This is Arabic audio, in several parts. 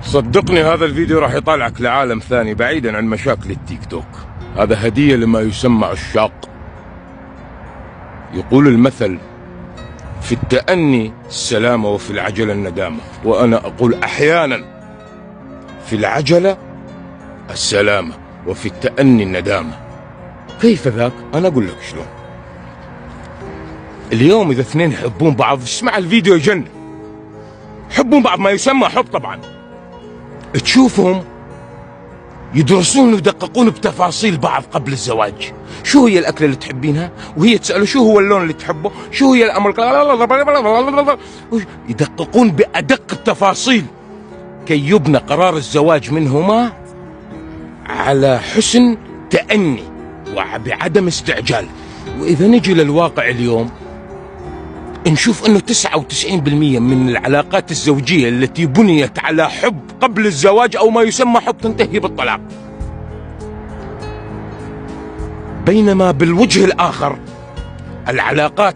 صدقني هذا الفيديو راح يطالعك لعالم ثاني بعيدا عن مشاكل التيك توك. هذا هدية لما يسمى عشاق. يقول المثل: في التأني السلامة وفي العجلة الندامة. وأنا أقول أحيانا في العجلة السلامة وفي التأني الندامة. كيف ذاك؟ أنا أقول لك شلون. اليوم إذا اثنين يحبون بعض، اسمع الفيديو يجنن. يحبون بعض ما يسمى حب طبعا. تشوفهم يدرسون ويدققون بتفاصيل بعض قبل الزواج. شو هي الأكلة اللي تحبينها؟ وهي تسأله شو هو اللون اللي تحبه؟ شو هي الأمر؟ يدققون بأدق التفاصيل كي يبنى قرار الزواج منهما على حسن تأني وبعدم استعجال. وإذا نجي للواقع اليوم نشوف أنه 99% من العلاقات الزوجية التي بنيت على حب قبل الزواج أو ما يسمى حب تنتهي بالطلاق. بينما بالوجه الآخر العلاقات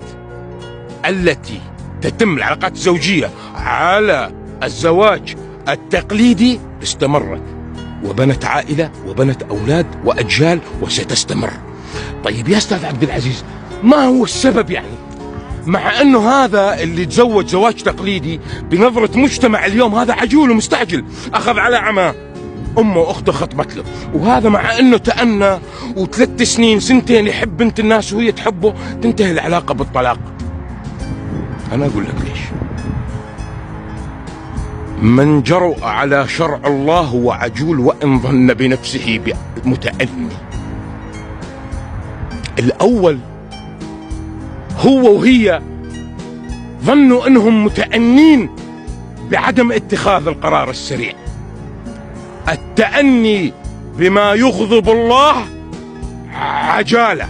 التي تتم العلاقات الزوجية على الزواج التقليدي استمرت وبنت عائلة وبنت أولاد وأجيال وستستمر. طيب يا أستاذ عبد العزيز، ما هو السبب يعني؟ مع أنه هذا اللي تزوج زواج تقليدي بنظرة مجتمع اليوم هذا عجول ومستعجل، أخذ على عماه، أمه وأخته خطبت له، وهذا مع أنه تأنى و3 سنين 2 يحب بنت الناس وهي تحبه، تنتهي العلاقة بالطلاق. أنا أقول لك ليش. من جرؤ على شرع الله هو عجول وإن ظن بنفسه متأني. الأول هو وهي ظنوا أنهم متأنين بعدم اتخاذ القرار السريع. التأني بما يغضب الله عجالة.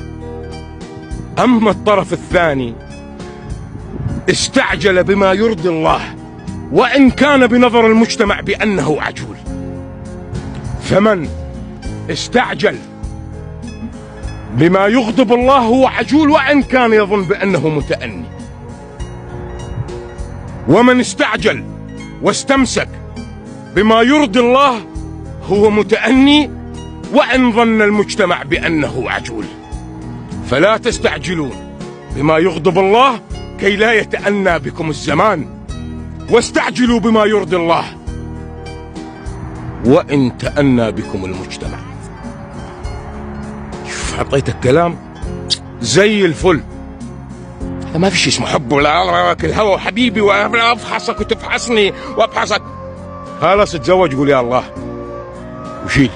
أما الطرف الثاني استعجل بما يرضي الله وإن كان بنظر المجتمع بأنه عجول. فمن استعجل بما يغضب الله هو عجول وإن كان يظن بأنه متأني. ومن استعجل واستمسك بما يرضي الله هو متأني وإن ظن المجتمع بأنه عجول. فلا تستعجلون بما يغضب الله كي لا يتأنى بكم الزمان، واستعجلوا بما يرضي الله وإن تأنى بكم المجتمع. شوف، حطيتك كلام زي الفل. هذا ما في شيء اسمه حب ولا الهوى وحبيبي وافحصك وتفحصني وابحثك. خلاص اتزوج، قول يا الله وشيل.